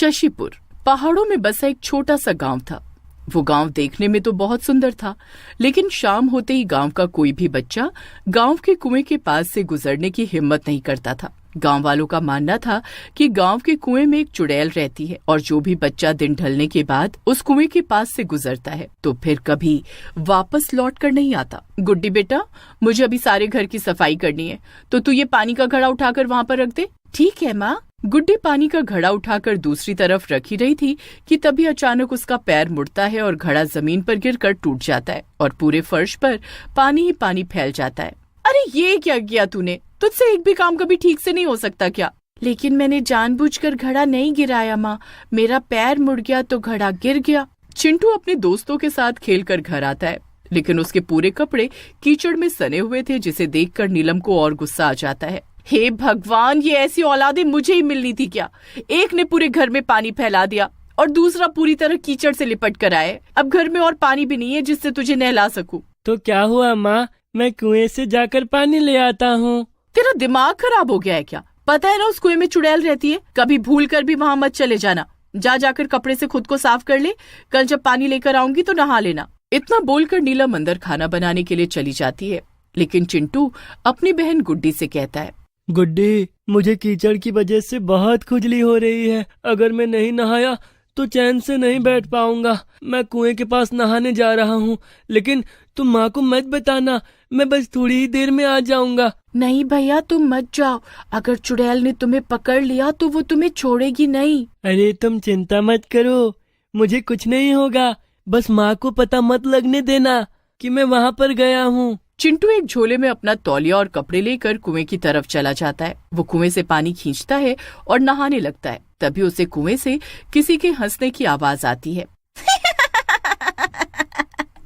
शशिपुर पहाड़ों में बसा एक छोटा सा गांव था। वो गांव देखने में तो बहुत सुंदर था, लेकिन शाम होते ही गांव का कोई भी बच्चा गांव के कुएं के पास से गुजरने की हिम्मत नहीं करता था। गांव वालों का मानना था कि गांव के कुएं में एक चुड़ैल रहती है और जो भी बच्चा दिन ढलने के बाद उस कुएं के पास से गुजरता है तो फिर कभी वापस लौट कर नहीं आता। गुड्डी बेटा, मुझे अभी सारे घर की सफाई करनी है, तो तू ये पानी का घड़ा उठाकर वहाँ पर रख दे। ठीक है माँ। गुड्डी पानी का घड़ा उठाकर दूसरी तरफ रख ही रही थी कि तभी अचानक उसका पैर मुड़ता है और घड़ा जमीन पर गिरकर टूट जाता है और पूरे फर्श पर पानी ही पानी फैल जाता है। अरे ये क्या किया तूने? तुझसे एक भी काम कभी ठीक से नहीं हो सकता क्या? लेकिन मैंने जानबूझकर घड़ा नहीं गिराया माँ, मेरा पैर मुड़ गया तो घड़ा गिर गया। चिंटू अपने दोस्तों के साथ खेलकर घर आता है, लेकिन उसके पूरे कपड़े कीचड़ में सने हुए थे, जिसे देखकर नीलम को और गुस्सा आ जाता है। हे भगवान, ये ऐसी औलादें मुझे ही मिलनी थी क्या? एक ने पूरे घर में पानी फैला दिया और दूसरा पूरी तरह कीचड़ से लिपट कर आए। अब घर में और पानी भी नहीं है जिससे तुझे नहला सकूं। तो क्या हुआ माँ, मैं कुएं से जाकर पानी ले आता हूँ। तेरा दिमाग खराब हो गया है क्या? पता है ना उस कुएं में चुड़ैल रहती है, कभी भूल कर भी वहाँ मत चले जाना। जाकर कपड़े से खुद को साफ कर ले, कल जब पानी लेकर आऊंगी तो नहा लेना। इतना बोलकर नीलम अंदर खाना बनाने के लिए चली जाती है, लेकिन चिंटू अपनी बहन गुड्डी से कहता है, गुड्डी, मुझे कीचड़ की वजह से बहुत खुजली हो रही है। अगर मैं नहीं नहाया तो चैन से नहीं बैठ पाऊंगा। मैं कुएं के पास नहाने जा रहा हूँ, लेकिन तुम माँ को मत बताना, मैं बस थोड़ी ही देर में आ जाऊंगा। नहीं भैया, तुम मत जाओ। अगर चुड़ैल ने तुम्हें पकड़ लिया तो वो तुम्हें छोड़ेगी नहीं। अरे तुम चिंता मत करो, मुझे कुछ नहीं होगा। बस माँ को पता मत लगने देना कि मैं वहाँ पर गया हूँ। चिंटू एक झोले में अपना तौलिया और कपड़े लेकर कुएं की तरफ चला जाता है। वो कुएं से पानी खींचता है और नहाने लगता है। तभी उसे कुएं से किसी के हंसने की आवाज आती है।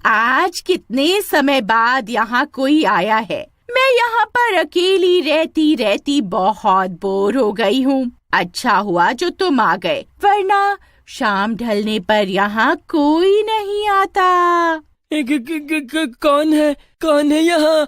आज कितने समय बाद यहाँ कोई आया है। मैं यहाँ पर अकेली रहती रहती बहुत बोर हो गई हूँ। अच्छा हुआ जो तुम आ गए, वरना शाम ढलने पर यहाँ कोई नहीं आता। कौन है यहाँ?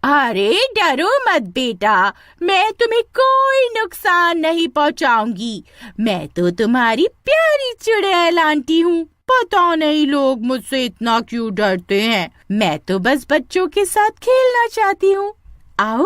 अरे डरो मत बेटा, मैं तुम्हें कोई नुकसान नहीं पहुँचाऊंगी। मैं तो तुम्हारी प्यारी चुड़ैल आंटी हूँ। पता नहीं लोग मुझसे इतना क्यों डरते हैं। मैं तो बस बच्चों के साथ खेलना चाहती हूँ। आओ,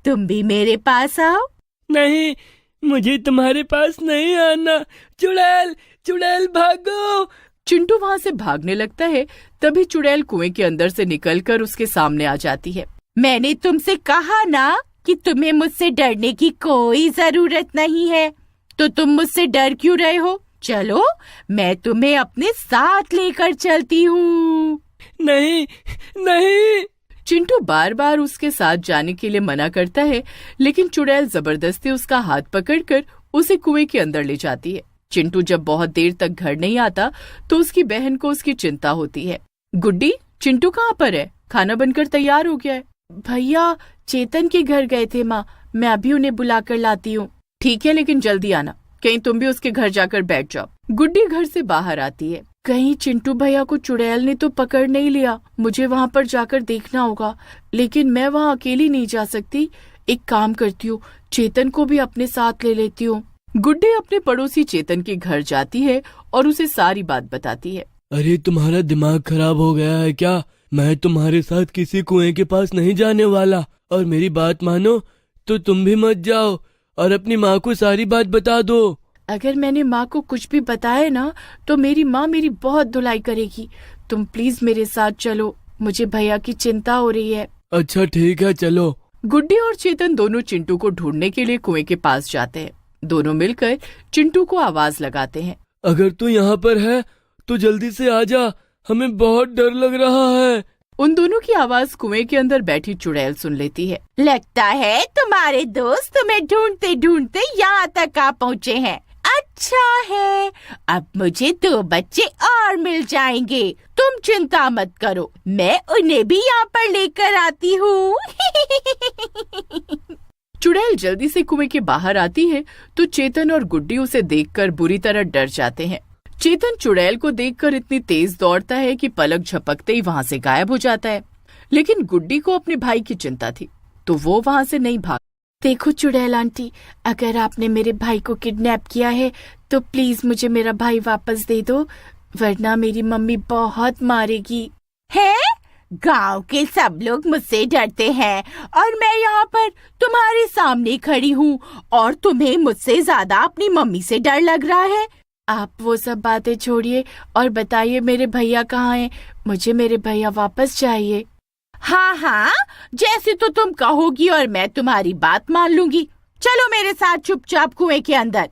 तुम भी मेरे पास आओ। नहीं, मुझे तुम्हारे पास नहीं आना। चुड़ैल, चुड़ैल भागो। चिंटू वहाँ से भागने लगता है। तभी चुड़ैल कुएं के अंदर से निकलकर उसके सामने आ जाती है। मैंने तुमसे कहा ना कि तुम्हें मुझसे डरने की कोई जरूरत नहीं है, तो तुम मुझसे डर क्यों रहे हो? चलो, मैं तुम्हें अपने साथ लेकर चलती हूँ। नहीं, नहीं। चिंटू बार बार उसके साथ जाने के लिए मना करता है, लेकिन चुड़ैल जबरदस्ती उसका हाथ पकड़कर उसे कुएं के अंदर ले जाती है। चिंटू जब बहुत देर तक घर नहीं आता तो उसकी बहन को उसकी चिंता होती है। गुड्डी, चिंटू कहाँ पर है? खाना बनकर तैयार हो गया है। भैया, चेतन के घर गए थे माँ, मैं अभी उन्हें बुलाकर लाती हूँ। ठीक है, लेकिन जल्दी आना, कहीं तुम भी उसके घर जाकर बैठ जाओ। गुड्डी घर से बाहर आती है। कहीं चिंटू भैया को चुड़ैल ने तो पकड़ नहीं लिया। मुझे वहाँ पर जाकर देखना होगा, लेकिन मैं वहाँ अकेली नहीं जा सकती। एक काम करती हूँ, चेतन को भी अपने साथ ले लेती हूँ। गुड्डी अपने पड़ोसी चेतन के घर जाती है और उसे सारी बात बताती है। अरे तुम्हारा दिमाग खराब हो गया है क्या? मैं तुम्हारे साथ किसी कुएं के पास नहीं जाने वाला, और मेरी बात मानो तो तुम भी मत जाओ और अपनी माँ को सारी बात बता दो। अगर मैंने माँ को कुछ भी बताया ना तो मेरी माँ मेरी बहुत धुलाई करेगी। तुम प्लीज मेरे साथ चलो, मुझे भैया की चिंता हो रही है। अच्छा ठीक है, चलो। गुड्डी और चेतन दोनों चिंटू को ढूंढने के लिए कुएं के पास जाते हैं। दोनों मिलकर चिंटू को आवाज लगाते हैं। अगर तू यहाँ पर है तो जल्दी से आ जा, हमें बहुत डर लग रहा है। उन दोनों की आवाज कुएं के अंदर बैठी चुड़ैल सुन लेती है। लगता है तुम्हारे दोस्त तुम्हें ढूंढते ढूंढते यहाँ तक आ पहुँचे हैं। अच्छा है, अब मुझे 2 बच्चे और मिल जाएंगे। तुम चिंता मत करो, मैं उन्हें भी यहाँ पर लेकर आती हूँ। चुड़ैल जल्दी से कुएं के बाहर आती है तो चेतन और गुड्डी उसे देखकर बुरी तरह डर जाते हैं। चेतन चुड़ैल को देखकर इतनी तेज दौड़ता है कि पलक झपकते ही वहाँ से गायब हो जाता है, लेकिन गुड्डी को अपने भाई की चिंता थी तो वो वहाँ से नहीं भाग। देखो चुड़ैल आंटी, अगर आपने मेरे भाई को किडनैप किया है तो प्लीज मुझे मेरा भाई वापस दे दो, वरना मेरी मम्मी बहुत मारेगी। है? गांव के सब लोग मुझसे डरते हैं और मैं यहाँ पर तुम्हारे सामने खड़ी हूँ और तुम्हें मुझसे ज्यादा अपनी मम्मी से डर लग रहा है। आप वो सब बातें छोड़िए और बताइए मेरे भैया कहाँ हैं? मुझे मेरे भैया वापस चाहिए। हाँ हाँ, जैसे तो तुम कहोगी और मैं तुम्हारी बात मान लूंगी। चलो मेरे साथ चुपचाप कुएं के अंदर।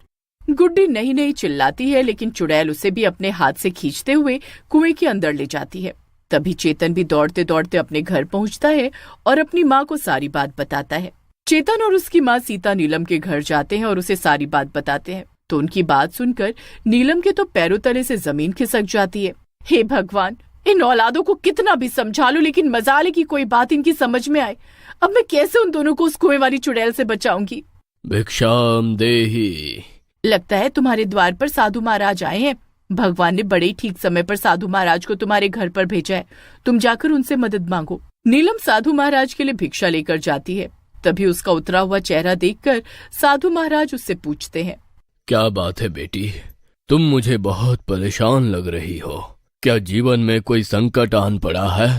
गुड्डी नहीं नहीं चिल्लाती है, लेकिन चुड़ैल उसे भी अपने हाथ से खींचते हुए कुएं के अंदर ले जाती है। तभी चेतन भी दौड़ते दौड़ते अपने घर पहुंचता है और अपनी माँ को सारी बात बताता है। चेतन और उसकी माँ सीता नीलम के घर जाते हैं और उसे सारी बात बताते हैं। तो उनकी बात सुनकर नीलम के तो पैरों तले से जमीन खिसक जाती है। हे भगवान, इन औलादों को कितना भी समझा लो, लेकिन मजाले की कोई बात इनकी समझ में आए। अब मैं कैसे उन दोनों को उस कुएं वाली चुड़ैल से बचाऊंगी? भिक्षाम देहि। लगता है तुम्हारे द्वार पर साधु महाराज आए हैं। भगवान ने बड़े ही ठीक समय पर साधु महाराज को तुम्हारे घर पर भेजा है। तुम जाकर उनसे मदद मांगो। नीलम साधु महाराज के लिए भिक्षा लेकर जाती है। तभी उसका उतरा हुआ चेहरा देखकर साधु महाराज उससे पूछते हैं, क्या बात है बेटी, तुम मुझे बहुत परेशान लग रही हो। क्या जीवन में कोई संकट आन पड़ा है?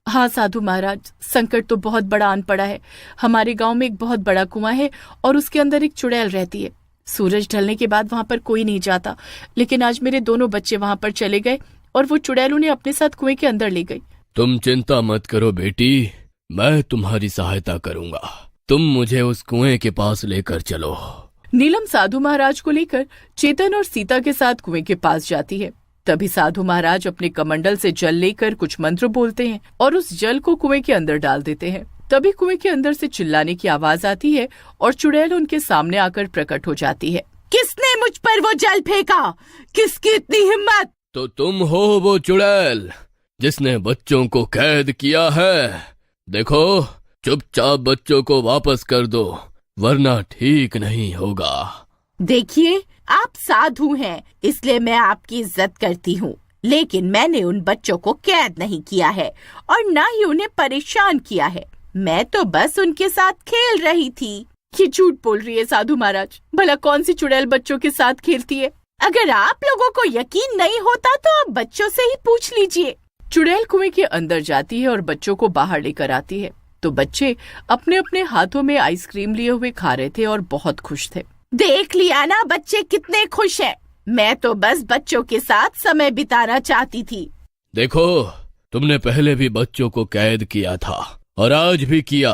हाँ साधु महाराज, संकट तो बहुत बड़ा आन पड़ा है। हमारे गांव में एक बहुत बड़ा कुआं है और उसके अंदर एक चुड़ैल रहती है। सूरज ढलने के बाद वहां पर कोई नहीं जाता, लेकिन आज मेरे दोनों बच्चे वहां पर चले गए और वो चुड़ैल उन्हें अपने साथ कुएं के अंदर ले गई। तुम चिंता मत करो बेटी, मैं तुम्हारी सहायता करूंगा। तुम मुझे उस कुएं के पास लेकर चलो। नीलम साधु महाराज को लेकर चेतन और सीता के साथ कुएं के पास जाती है। तभी साधु महाराज अपने कमंडल से जल लेकर कुछ मंत्र बोलते हैं और उस जल को कुएं के अंदर डाल देते हैं। तभी कुएं के अंदर से चिल्लाने की आवाज आती है और चुड़ैल उनके सामने आकर प्रकट हो जाती है। किसने मुझ पर वो जल फेंका? किसकी इतनी हिम्मत? तो तुम हो वो चुड़ैल जिसने बच्चों को कैद किया है। देखो, चुपचाप बच्चों को वापस कर दो, वरना ठीक नहीं होगा। देखिए, आप साधु हैं, इसलिए मैं आपकी इज्जत करती हूँ, लेकिन मैंने उन बच्चों को कैद नहीं किया है और न ही उन्हें परेशान किया है। मैं तो बस उनके साथ खेल रही थी। ये झूठ बोल रही है साधु महाराज। भला कौन सी चुड़ैल बच्चों के साथ खेलती है? अगर आप लोगों को यकीन नहीं होता तो आप बच्चों से ही पूछ लीजिए। चुड़ैल कुएं के अंदर जाती है और बच्चों को बाहर लेकर आती है। तो बच्चे अपने अपने हाथों में आइसक्रीम लिए हुए खा रहे थे और बहुत खुश थे। देख लिया ना बच्चे कितने खुश हैं। मैं तो बस बच्चों के साथ समय बिताना चाहती थी। देखो, तुमने पहले भी बच्चों को कैद किया था और आज भी किया।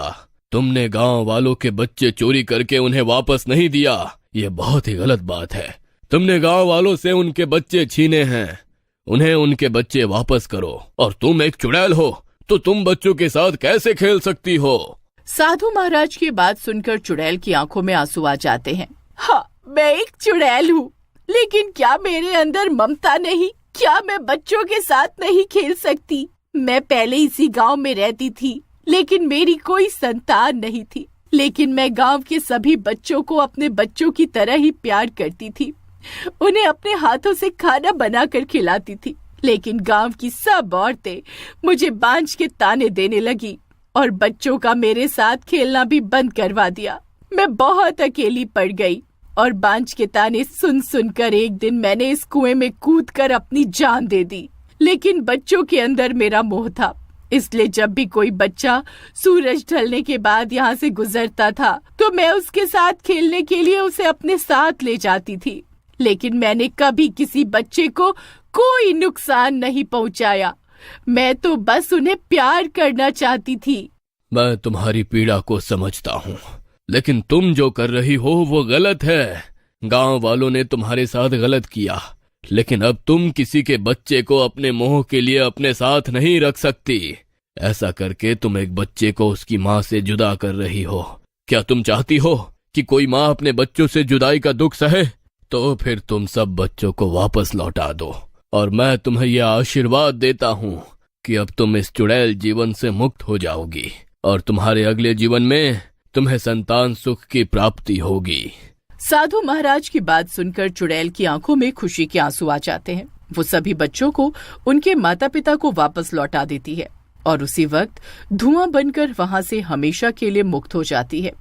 तुमने गांव वालों के बच्चे चोरी करके उन्हें वापस नहीं दिया। ये बहुत ही गलत बात है। तुमने गांव वालों से उनके बच्चे छीने हैं। उन्हें उनके बच्चे वापस करो। और तुम एक चुड़ैल हो तो तुम बच्चों के साथ कैसे खेल सकती हो? साधु महाराज की बात सुनकर चुड़ैल की आंखों में आंसू आ जाते हैं। हाँ, मैं एक चुड़ैल हूँ, लेकिन क्या मेरे अंदर ममता नहीं? क्या मैं बच्चों के साथ नहीं खेल सकती? मैं पहले इसी गांव में रहती थी, लेकिन मेरी कोई संतान नहीं थी। लेकिन मैं गांव के सभी बच्चों को अपने बच्चों की तरह ही प्यार करती थी। उन्हें अपने हाथों से खाना बनाकर खिलाती थी। लेकिन गांव की सब औरतें मुझे बांझ के ताने देने लगी और बच्चों का मेरे साथ खेलना भी बंद करवा दिया। मैं बहुत अकेली पड़ गई और बांझ के ताने सुन सुनकर एक दिन मैंने इस कुएं में कूदकर अपनी जान दे दी। लेकिन बच्चों के अंदर मेरा मोह था, इसलिए जब भी कोई बच्चा सूरज ढलने के बाद यहाँ से गुजरता था तो मैं उसके साथ खेलने के लिए उसे अपने साथ ले जाती थी। लेकिन मैंने कभी किसी बच्चे को कोई नुकसान नहीं पहुँचाया। मैं तो बस उन्हें प्यार करना चाहती थी। मैं तुम्हारी पीड़ा को समझता हूँ, लेकिन तुम जो कर रही हो वो गलत है। गांव वालों ने तुम्हारे साथ गलत किया, लेकिन अब तुम किसी के बच्चे को अपने मोह के लिए अपने साथ नहीं रख सकती। ऐसा करके तुम एक बच्चे को उसकी माँ से जुदा कर रही हो। क्या तुम चाहती हो कि कोई माँ अपने बच्चों से जुदाई का दुख सहे? तो फिर तुम सब बच्चों को वापस लौटा दो और मैं तुम्हें यह आशीर्वाद देता हूँ कि अब तुम इस चुड़ैल जीवन से मुक्त हो जाओगी और तुम्हारे अगले जीवन में तुम्हें संतान सुख की प्राप्ति होगी। साधु महाराज की बात सुनकर चुड़ैल की आंखों में खुशी के आंसू आ जाते हैं। वो सभी बच्चों को उनके माता पिता को वापस लौटा देती है और उसी वक्त धुआं बनकर वहां से हमेशा के लिए मुक्त हो जाती है।